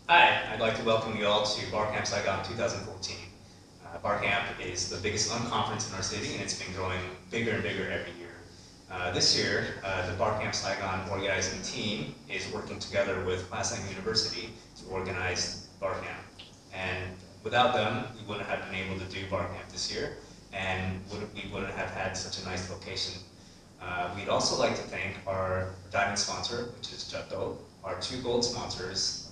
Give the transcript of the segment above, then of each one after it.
Hi, I'd like to welcome you all to Barcamp Saigon 2014. Barcamp is the biggest unconference in our city, and it's been growing bigger and bigger every year. This year, the Barcamp Saigon organizing team is working together with Saigon University to organize Barcamp. And without them, we wouldn't have been able to do Barcamp this year, and we wouldn't have had such a nice location. We'd also like to thank our diamond sponsor, which is Jutto, our two gold sponsors,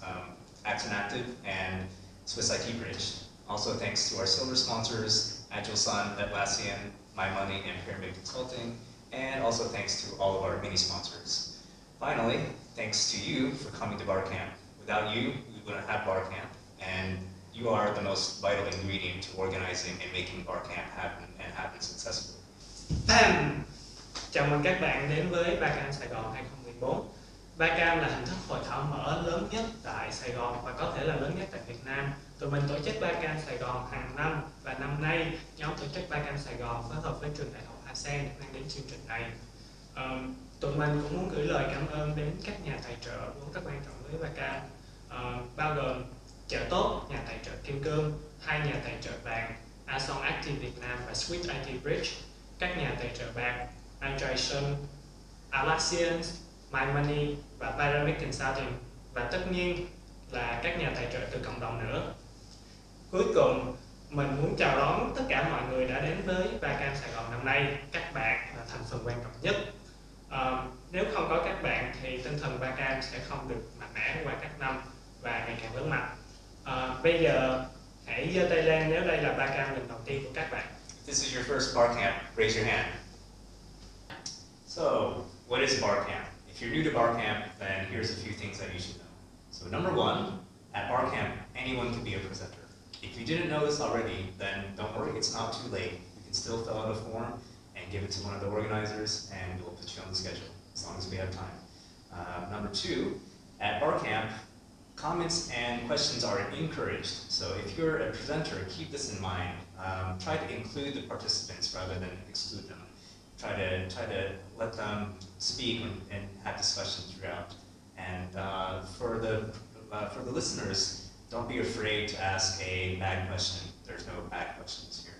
Acton Active and Swiss IT Bridge. Also thanks to our silver sponsors, Agile Sun, Atlassian, My Money, and Pyramid Consulting, and also thanks to all of our mini sponsors. Finally, thanks to you for coming to Barcamp. Without you, we wouldn't have Barcamp, and you are the most vital ingredient to organizing and making Barcamp happen and happen successfully. Chào mừng các bạn đến với Barcamp Sài Gòn 2014. Barcamp là hình thức hội thảo mở lớn nhất tại Sài Gòn và có thể là lớn nhất tại Việt Nam. Tụi mình tổ chức Barcamp Sài Gòn hàng năm và năm nay nhóm tổ chức Barcamp Sài Gòn phối hợp với trường đại học ASEAN để mang đến chương trình này. Tụi mình cũng muốn gửi lời cảm ơn đến các nhà tài trợ vốn rất quan trọng với Barcamp, bao gồm Chợ Tốt, nhà tài trợ Kim Cương, hai nhà tài trợ vàng, Ason Active Việt Nam và Swiss IT Bridge, các nhà tài trợ bạc Hydration, Atlassian, My Money và Pyramid Consulting, và tất nhiên là các nhà tài trợ từ cộng đồng nữa. Cuối cùng, mình muốn chào đón tất cả mọi người đã đến với Barcamp Sài Gòn năm nay. Các bạn là thành phần quan trọng nhất. Nếu không có các bạn thì tinh thần Barcamp sẽ không được mạnh mẽ qua các năm và ngày càng lớn mạnh. Bây giờ hãy giơ tay lên nếu đây là Barcamp lần đầu tiên của các bạn. This is your first Barcamp, raise your hand. So, what is Barcamp? If you're new to Barcamp, then here's a few things that you should know. So number one, at Barcamp, anyone can be a presenter. If you didn't know this already, then don't worry, it's not too late. You can still fill out a form and give it to one of the organizers, and we'll put you on the schedule, as long as we have time. Number two, at Barcamp, comments and questions are encouraged. So if you're a presenter, keep this in mind. Try to include the participants rather than exclude them. Try to let them speak and have discussion throughout. And for the listeners, don't be afraid to ask a bad question. There's no bad questions here.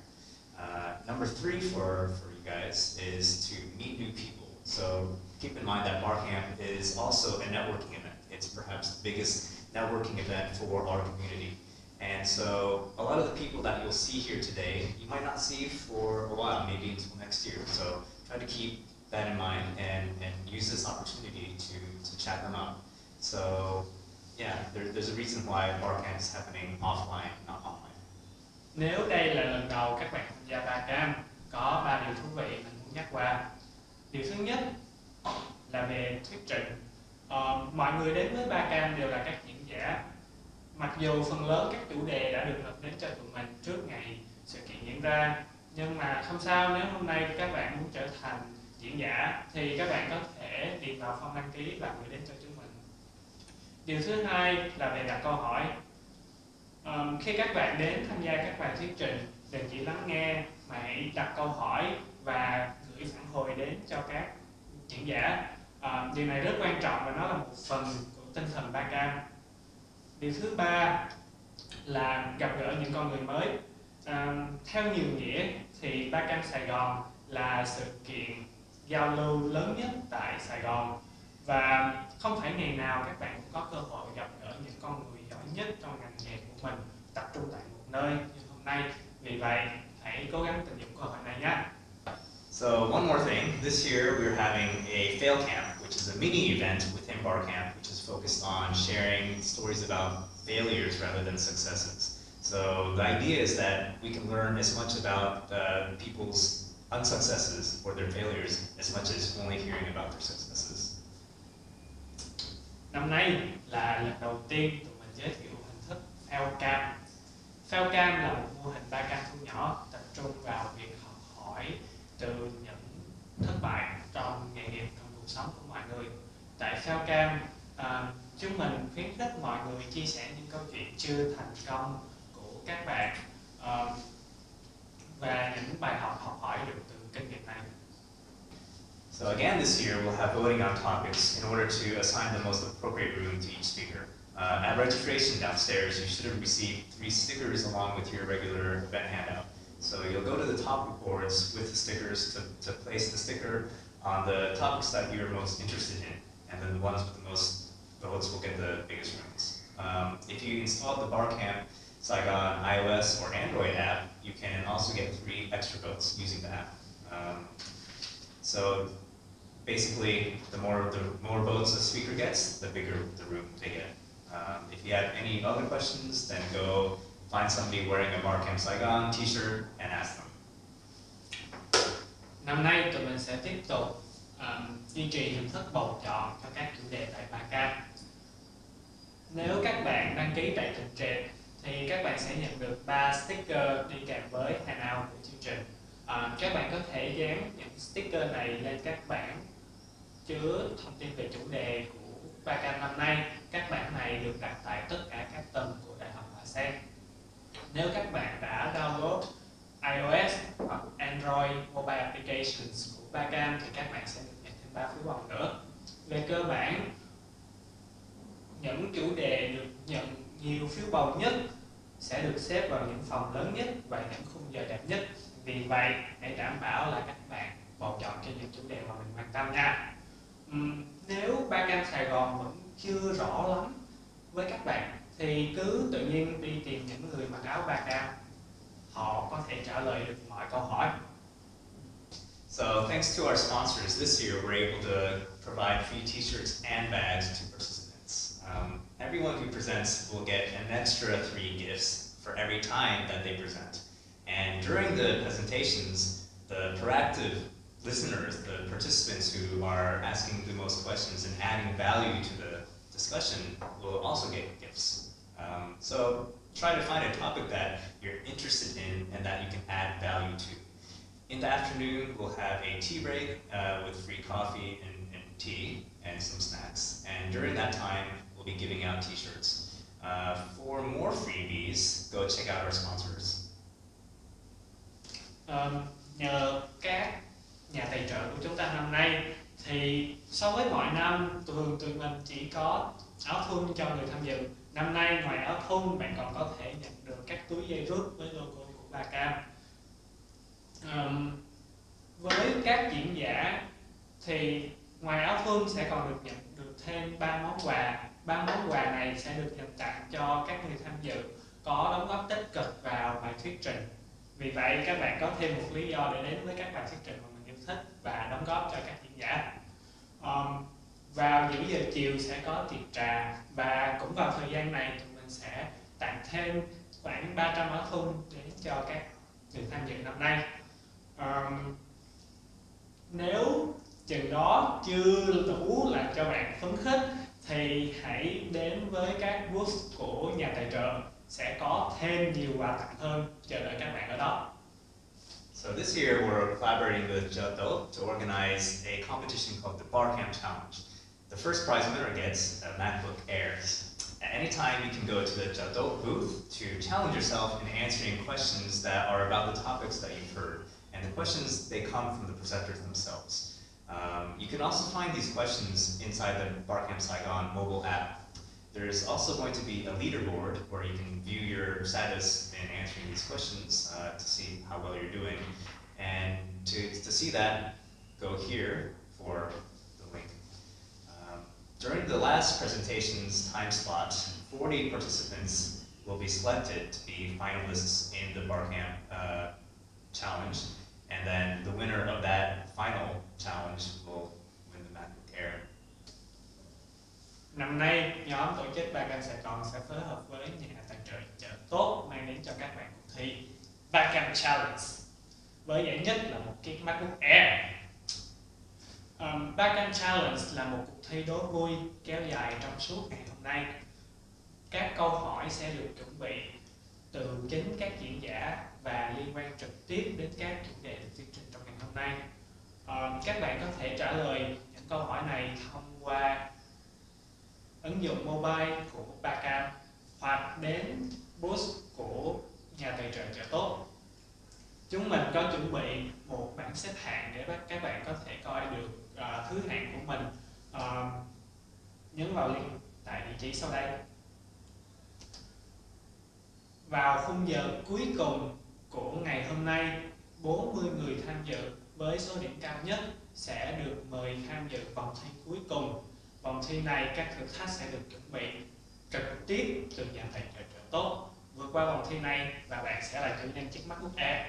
Number three for you guys is to meet new people. So keep in mind that Barcamp is also a networking event. It's perhaps the biggest networking event for our community. And so a lot of the people that you'll see here today, you might not see for a while, maybe until next year. So try to keep that in mind and use this opportunity to chat them up. So yeah, there's a reason why Barcamp is happening offline, not online. Nếu đây là lần đầu các bạn tham gia Barcamp, có 3 điều thú vị mình muốn nhắc qua. Điều thứ nhất là về thuyết trình. Mọi người đến với Barcamp đều là các diễn giả. Mặc dù phần lớn các chủ đề đã được nộp đến cho tụi mình trước ngày sự kiện diễn ra, nhưng mà không sao, nếu hôm nay các bạn muốn trở thành diễn giả thì các bạn có thể điền vào form đăng ký và gửi đến cho chúng mình. Điều thứ hai là về đặt câu hỏi. Khi các bạn đến tham gia các bài thuyết trình, đừng chỉ lắng nghe mà hãy đặt câu hỏi và gửi phản hồi đến cho các diễn giả. Điều này rất quan trọng và nó là một phần của tinh thần Barcamp. Điều thứ ba là gặp gỡ những con người mới. Theo nhiều nghĩa thì Barcamp Sài Gòn là sự kiện giao lưu lớn nhất tại Sài Gòn, và không phải ngày nào các bạn cũng có cơ hội gặp gỡ những con người giỏi nhất trong ngành nghề của mình tập trung tại một nơi như hôm nay. Vì vậy, hãy cố gắng tận dụng cơ hội này nhé. So one more thing, this year we're having a fail camp, which is a mini event within Barcamp, which is focused on sharing stories about failures rather than successes. So the idea is that we can learn as much about people's unsuccesses or their failures as much as only hearing about their successes. Năm nay là lần đầu tiên tụi mình giới thiệu hình thức fail camp. Fail camp là một mô hình Barcamp thu nhỏ tập trung vào việc học hỏi từ những thất bại trong nghề nghiệp, trong cuộc sống của mọi người. Tại fail camp, chúng mình khuyến khích mọi người chia sẻ những câu chuyện chưa thành công của các bạn và những bài học hỏi được từ kinh nghiệm này. So again, this year we'll have voting on topics in order to assign the most appropriate room to each speaker. At registration downstairs, you should have received 3 stickers along with your regular event handout. So you'll go to the topic boards with the stickers to place the sticker on the topics that you're most interested in, and then the ones with the most votes will get the biggest rings. If you installed the Barcamp Saigon iOS or Android app, you can also get 3 extra votes using the app. So basically, the more votes a speaker gets, the bigger the room they get. If you have any other questions, then go find somebody wearing a Barcamp Saigon t-shirt and ask them. Năm nay tụi mình sẽ tiếp tục duy trì hình thức bầu chọn cho các chủ đề tại Barcamp. Nếu các bạn đăng ký tại trình trệt thì các bạn sẽ nhận được 3 sticker đi kèm với handout của chương trình. Các bạn có thể dán những sticker này lên các bảng chứa thông tin về chủ đề của Barcamp năm nay. Các bảng này được đặt tại tất cả các tầng của Đại học Hoa Sen. Nếu các bạn đã download iOS hoặc Android mobile applications của Barcamp thì các bạn sẽ được nhận thêm 3 phiếu bầu nữa. Về cơ bản, những chủ đề được nhận nhiều phiếu bầu nhất sẽ được xếp vào những phòng lớn nhất và những khung giờ đẹp nhất. Vì vậy, hãy đảm bảo là các bạn bầu chọn cho những chủ đề mà mình quan tâm nha. Nếu Barcamp Sài Gòn vẫn chưa rõ lắm với các bạn thì cứ tự nhiên đi tìm những người mặc áo Barcamp. Họ có thể trả lời được mọi câu hỏi. So thanks to our sponsors, this year we're able to provide free t-shirts and bags to participants. Everyone who presents will get an extra 3 gifts for every time that they present. And during the presentations, the proactive listeners, the participants who are asking the most questions and adding value to the discussion will also get gifts. So try to find a topic that you're interested in and that you can add value to. In the afternoon, we'll have a tea break with free coffee and tea and some snacks. And during that time, we'll be giving out t-shirts. For more freebies, go check out our sponsors. Nhờ các nhà tài trợ của chúng ta năm nay thì so với mọi năm tụi mình chỉ có áo thun cho người tham dự. Năm nay ngoài áo thun bạn còn có thể nhận được các túi dây rút với logo của Barcamp. Với các diễn giả thì ngoài áo thun sẽ còn được nhận được thêm 3 món quà. 3 món quà này sẽ được dành tặng cho các người tham dự có đóng góp tích cực vào bài thuyết trình. Vì vậy các bạn có thêm một lý do để đến với các bài thuyết trình mà mình yêu thích và đóng góp cho các diễn giả. Vào những giờ chiều sẽ có tiệc trà và cũng vào thời gian này tụi mình sẽ tặng thêm khoảng 300 áo thun đến cho các người tham dự năm nay. Nếu chừng đó chưa đủ làm cho bạn phấn khích thì hãy đến với các booth của nhà tài trợ, sẽ có thêm nhiều quà tặng hơn chờ đợi các bạn ở đó. So this year we're collaborating with Jato to organize a competition called the Barcamp Challenge. The first prize winner gets a MacBook Air. At any time you can go to the Jato booth to challenge yourself in answering questions that are about the topics that you've heard. And the questions, they come from the presenters themselves. You can also find these questions inside the Barcamp Saigon mobile app. There's also going to be a leaderboard where you can view your status in answering these questions to see how well you're doing. And to see that, go here for the link. During the last presentation's time slot, 40 participants will be selected to be finalists in the Barcamp challenge. And then the winner of that final challenge will win the MacBook Air. Năm nay, nhóm tổ chức Barcamp Sài Gòn sẽ phối hợp với nhà tài trợ tốt mang đến cho các bạn cuộc thi Barcamp Challenge với giải nhất là một chiếc MacBook Air. Barcamp Challenge là một cuộc thi đố vui kéo dài trong suốt ngày hôm nay. Các câu hỏi sẽ được chuẩn bị từ chính các diễn giả và liên quan trực tiếp đến các chủ đề được thuyết trình trong ngày hôm nay. Các bạn có thể trả lời những câu hỏi này thông qua ứng dụng mobile của Barcamp hoặc đến booth của nhà tài trợ tốt. Chúng mình có chuẩn bị một bảng xếp hạng để các bạn có thể coi được thứ hạng của mình. Nhấn vào link tại địa chỉ sau đây. Vào khung giờ cuối cùng của ngày hôm nay, 40 người tham dự với số điểm cao nhất sẽ được mời tham dự vòng thi cuối cùng. Vòng thi này các thử thách sẽ được chuẩn bị trực tiếp từ nhà tài trợ tốt. Vượt qua vòng thi này và bạn sẽ là chủ nhân chiếc MacBook Air.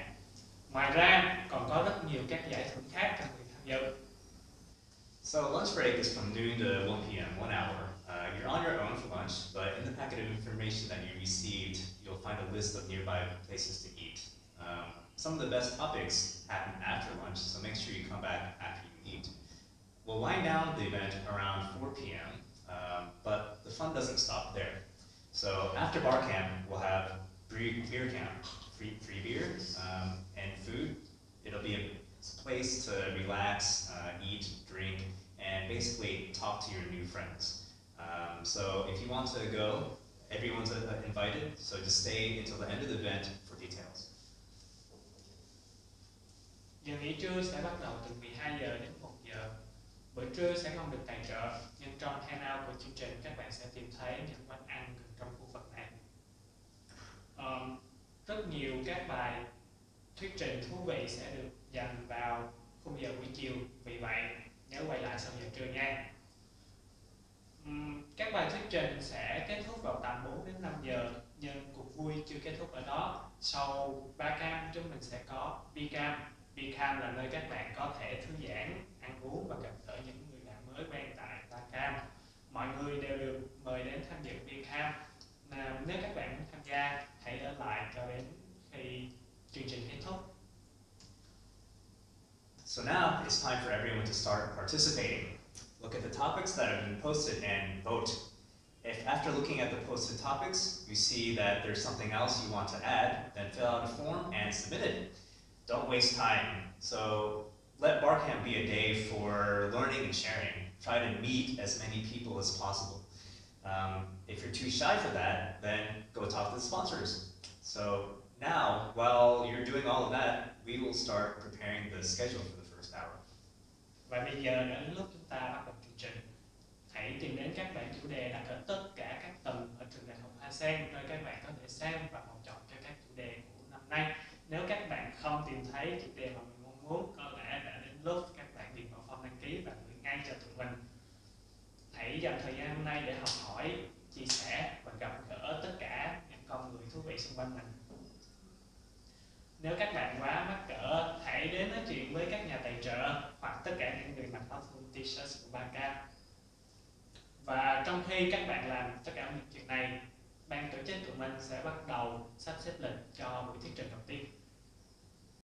Ngoài ra còn có rất nhiều các giải thưởng khác cho người tham dự. So lunch break is from noon to 1 p.m., 1 hour. You're on your own for lunch, but in the packet of information that you received, you'll find a list of nearby places to eat. Some of the best topics happen after lunch, so make sure you come back after you eat. We'll wind down the event around 4 p.m., but the fun doesn't stop there. So after Barcamp, we'll have beer camp, free beer and food. It'll be a place to relax, eat, drink, and basically talk to your new friends. So if you want to go, everyone's invited, so just stay until the end of the event for details. Giờ nghỉ trưa sẽ bắt đầu từ 12 giờ đến 1 giờ. Bữa trưa sẽ không được tài trợ, nhưng trong handout của chương trình các bạn sẽ tìm thấy những quán ăn gần trong khu vực này. Rất nhiều các bài thuyết trình thú vị sẽ được dành vào khung giờ buổi chiều, vì vậy nhớ quay lại sau giờ trưa nha. Các bài thuyết trình sẽ kết thúc vào tầm 4 đến 5 giờ, nhưng cuộc vui chưa kết thúc ở đó. Sau Barcamp chúng mình sẽ có Barcamp. Barcamp là nơi các bạn có thể thư giãn, ăn uống và gặp gỡ những người bạn mới quen tại Barcamp. Mọi người đều được mời đến tham dự Barcamp. Nếu các bạn muốn tham gia, hãy ở lại cho đến khi chương trình kết thúc. So now it's time for everyone to start participating. Look at the topics that have been posted and vote. If after looking at the posted topics, you see that there's something else you want to add, then fill out a form and submit it. Don't waste time. So let Barcamp be a day for learning and sharing. Try to meet as many people as possible. If you're too shy for that, then go talk to the sponsors. So now, while you're doing all of that, we will start preparing the schedule for the first hour. Và bây giờ đã đến lúc chúng ta bắt đầu chương trình. Hãy tìm đến các bảng chủ đề đặt ở tất cả các tầng ở trường đại học Hoa Sen, nơi các bạn có thể xem và bầu chọn cho các chủ đề của năm nay. Nếu các bạn không tìm thấy chủ đề mà mình mong muốn, có lẽ đã đến lúc các bạn điền vào form đăng ký và gửi ngay cho tụi mình. Hãy dành thời gian hôm nay để học hỏi, chia sẻ và gặp gỡ tất cả những con người thú vị xung quanh mình. Nếu các bạn quá mắc cỡ, hãy đến nói chuyện với các nhà tài trợ hoặc tất cả những người mặc áo thun t-shirt của Barcamp. Và trong khi các bạn làm tất cả những chuyện này, ban tổ chức tụi mình sẽ bắt đầu sắp xếp lịch